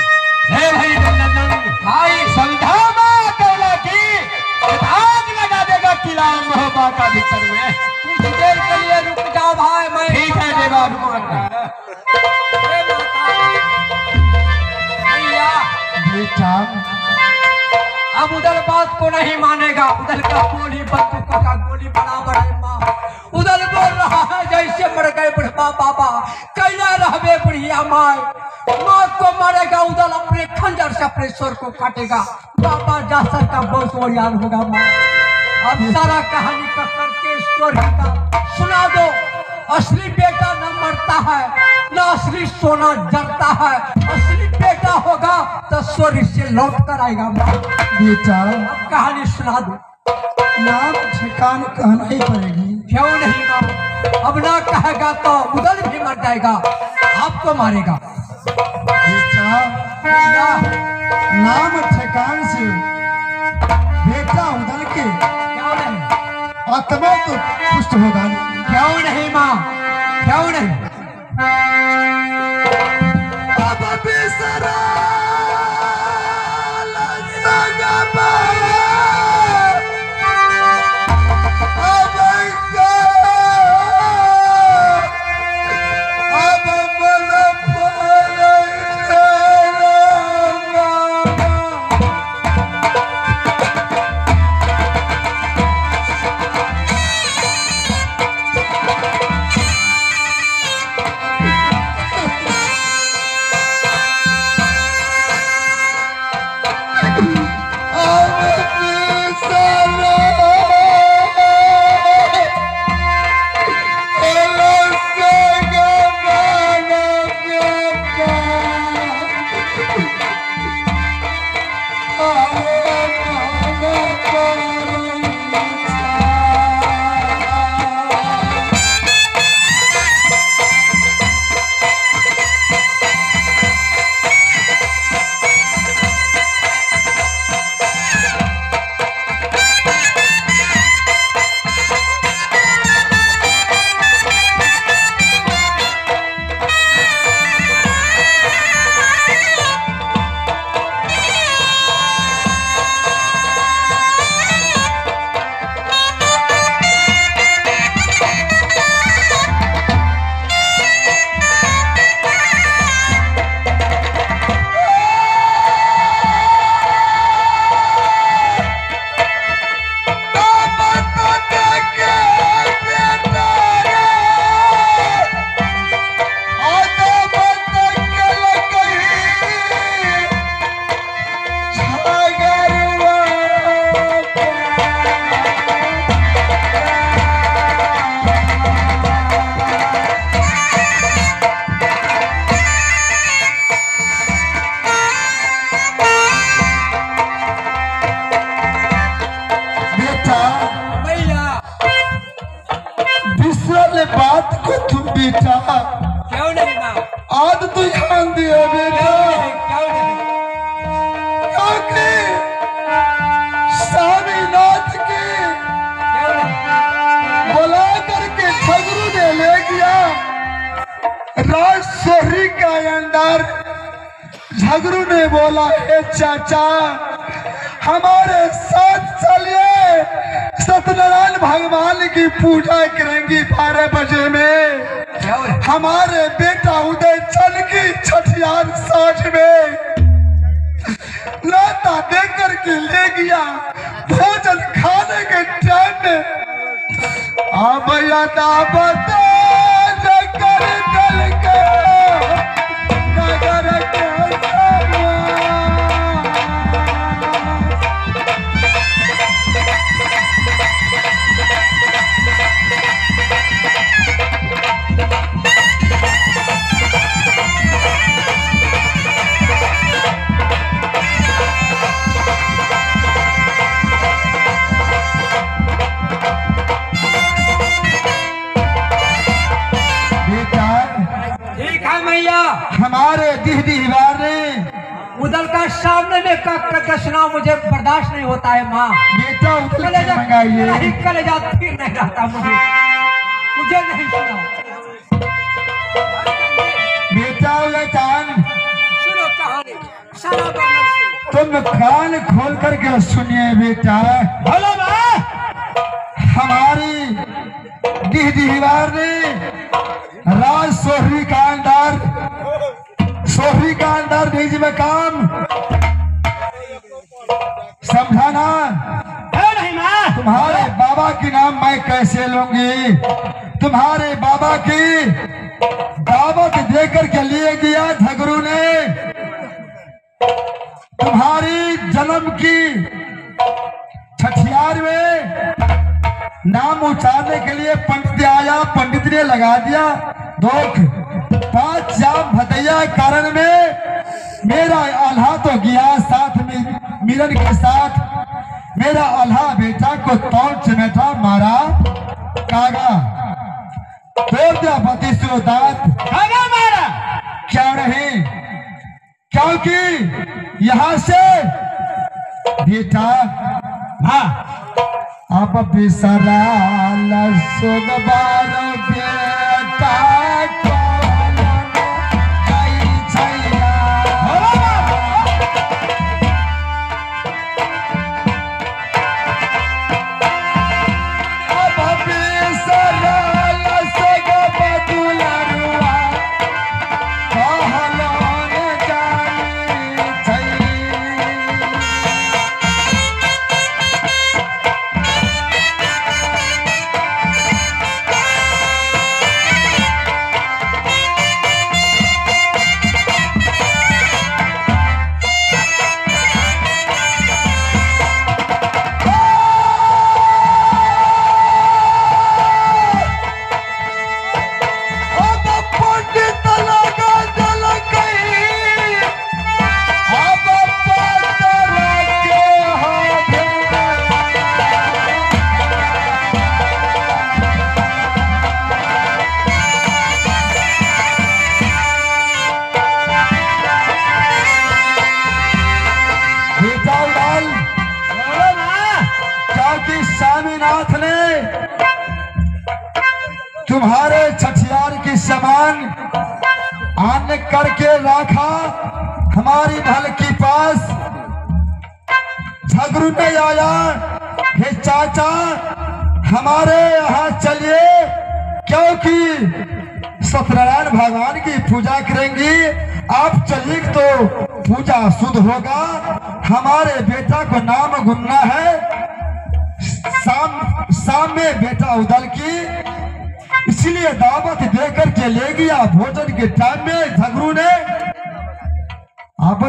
हे भाई नंदन भाई समझा माँ कौला की आग लगा देगा किला महोबा का भीतर में। कुछ देर के लिए रुक जाओ भाई, मैं ठीक है देवा रुको। हे माता, भैया बेटा अब उधर बात को नहीं मानेगा, उधर का गोली बंदूकों का गोली बराबर है माँ। उधर बोल रहा है जैसे मर गए बुढ़वा बाबा, कैला रहबे बुढ़िया माँ। माँ को मारेगा, उधर अपने खंजर से अपने स्वर को काटेगा। बाबा जासर का बहुत याद होगा माँ। अब सारा कहानी का करके स्टोरी का सुना दो। असली बेटा न मरता है, न असली सोना जलता है। असली बेटा होगा तो स्वर्ग से लौट कर आएगा माँ। बेटा अब कहानी सुना दो। नाम ठिकान कहना ही पड़ेगी। क्यों नहीं माँ? अब ना कहेगा तो उधर भी मर जाएगा, आपको मारेगा। बेटा भैया, नाम ठिकान से बेटा उधर के क्यों नहीं? आत्मा तो पुष्ट होगा। क्यों नहीं माँ? क्यों नहीं? अब बिसरा बात को तुम बेटा क्यों नहीं माँ? आज तो ध्यान दिया बेटा, क्यों नहीं? क्योंकि स्वामीनाथ के क्यों नहीं? बुला करके झगड़ू ने ले गया राज सोहरी का अंदर। झगड़ू ने बोला हे चाचा हमारे साथ चलिए, सत्यनारायण भगवान की पूजा करेंगी 12 बजे में। हमारे बेटा उदय चल की छठियार साझ में नाता देकर के ले गया। भोजन खाने के टाइम में अब यादा बता कर दल के नगर के सामने में कसना मुझे बर्दाश्त नहीं होता है माँ। बेटा उधर कलेजा मंगाइए। कलेजा फिर नहीं रहता मुझे नहीं सुना। बेटा कान सुनो कहानी सारा वर्णन सुनो। तुम कान खोल करके सुनिए बेटा। बोलो माँ। हमारी दीवार ने राज सोहरी का अंदर निज में काम समझाना। है नहीं माँ। तुम्हारे बाबा की नाम मैं कैसे लूंगी? तुम्हारे बाबा की दावत देकर के लिए गया झगड़ू ने। तुम्हारी जन्म की छठियार में नाम उचारने के लिए पंडित आया, पंडित ने लगा दिया दोख। 5 जाम भतैया कारण में मेरा आल्हा तो गया साथ में मिलन के साथ। मेरा आल्हा बेटा को तौर चमेटा मारा कागा तोड़ दिया पति दांत कागा मारा। क्या नहीं? क्योंकि यहाँ से बेटा हाँ अब बिसरा सुगबार बेटा स्वामीनाथ ने तुम्हारे छठियार की सामान आने करके रखा हमारी महल के पास। झगड़ू नहीं आया, हे चाचा हमारे यहाँ चलिए, क्योंकि सत्यनारायण भगवान की पूजा करेंगी। आप चलिए तो पूजा शुद्ध होगा। हमारे बेटा को नाम गुनना है, शाम में बेटा उदल की, इसलिए दावत देकर के ले गया। भोजन के टाइम में झगड़ू ने अब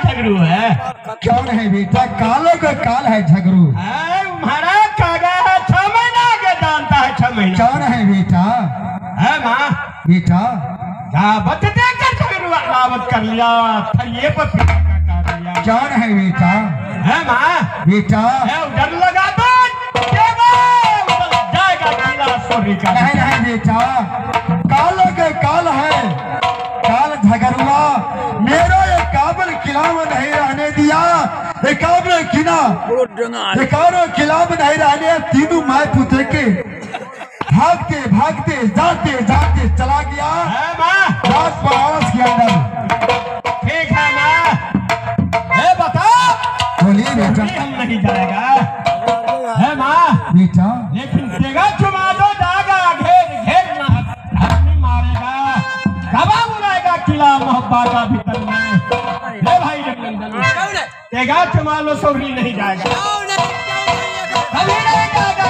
झगड़ू है। क्यों नहीं बेटा, कालों का काल है झगड़ू। हमारा कागा है 6 महीना के जानता है 6 महीना। क्यों नहीं बेटा? है माँ बेटा दावत देकर झगड़ू दावत कर लिया, थरिये पर क्यों नहीं बेटा? है माँ बेटा डर लगा दो जाएगा किला सोरी का। नहीं बेटा, कालों के काल है, काल झगड़ुआ। मेरा ये काबल किला में नहीं रहने दिया, एकाबल किला में नहीं रहने। तीनों माए पुत्र के भागते भागते जाते जाते चला गया राज परास के अंदर। ठीक है माँ, बताओ बोलिए बेटा। हम नहीं जाएगा है माँ बेटा, लेकिन देगा चुमा दो जाएगा, घेर घेर नहीं मारेगा, दबा बुलाएगा किला मोहब्बा का भीतर में। ले भाई देगा चुमा लो, सोरी नहीं जाएगा, कभी नहीं जाएगा।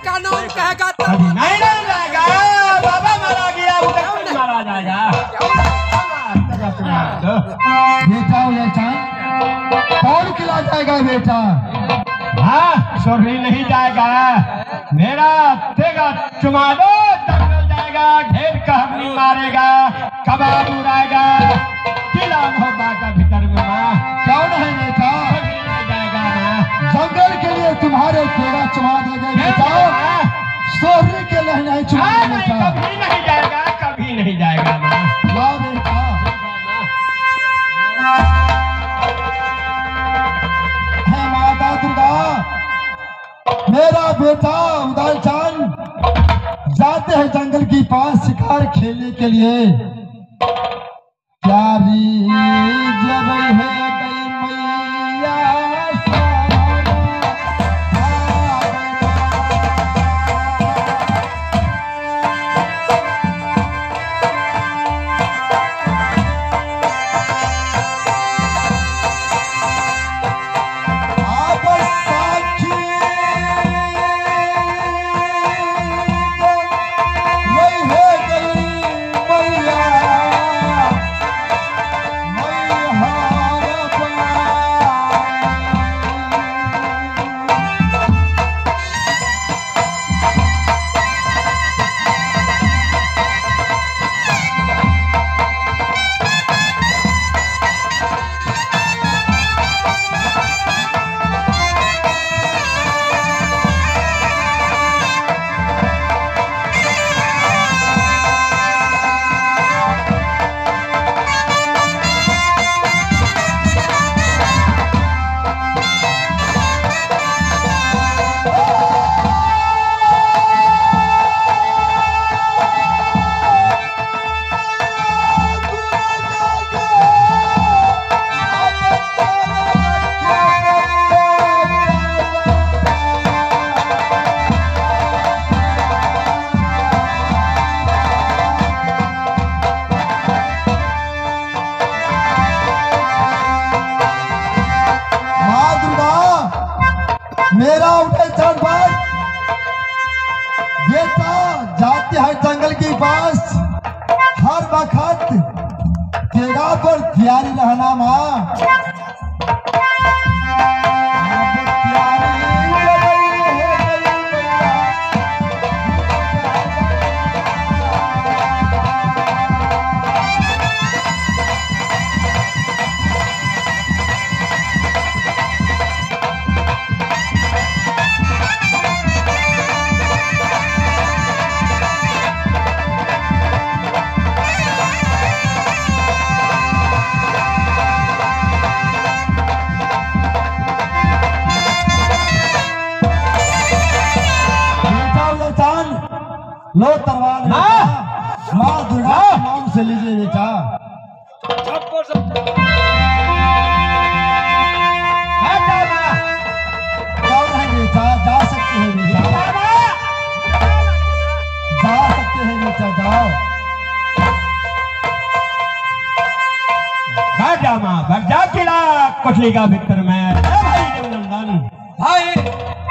का नाम कहेगा बेटा। हाँ सोरी नहीं जाएगा, मेरा तेगा चुमा दो जंगल जाएगा, ढेर कहनी मारेगा, कबाब उड़ाएगा, किला मोहब्बा का भीतर में माँ कौन है बेटा? नहीं जाएगा माँ। जंगल के लिए तुम्हारे तेरा चुमा देंगे बेटा, सोहरी के लिए नहीं चुमा बेटा। कभी नहीं जाएगा, कभी नहीं जाएगा माँ। वाह बेटा। हे माता दुर्गा, मेरा बेटा उदय चांद जाते हैं जंगल के पास शिकार खेलने के लिए। प्यारी जब है गई मैया मेरा उठे चढ़ पर बेटा जाते हैं जंगल के पास, हर वक्त तेरा पर तैयारी रहना माँ। लो तलवार माँ दुर्गा के नाम से लीजिए बेटा। बेटा जा सकते हैं बेटा, जा सकते हैं बेटा, जाओ। बैठ जा माँ, बैठ जा किला कोठली का भीतर में। भाई देवनंदन भाई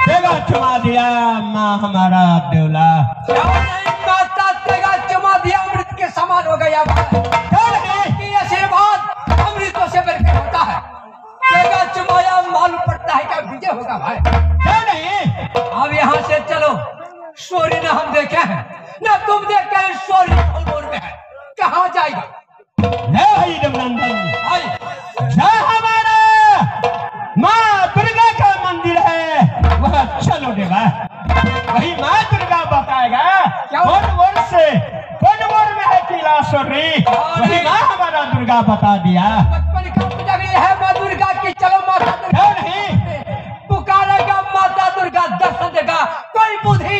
तेगा चुमा दिया माँ हमारा देवला। माता तेगा चुमा दिया, अमृत के समान हो गया भाई। आशीर्वाद अमृतों से बढ़कर होता है। तेगा चुमाया मालूम पड़ता है क्या विजय होगा भाई। नहीं अब यहाँ से चलो, सोरी न हम देखे हैं न तुम देखे हैं, सोरी फलमोर में है, कहाँ जाएगा? भाई देवनंदन भाई जहाँ हमारा माँ दुर्गा का मंदिर है वह चलो देवा, वही माँ दुर्गा बताएगा कौन मोड़ से कौन मोड़ में है किला सोरी, वही माँ हमारा दुर्गा बता दिया। बचपन का जगह है माँ दुर्गा की, चलो माता दुर्गा नहीं पुकारेगा, माता दुर्गा दर्शन देगा, कोई बुद्धि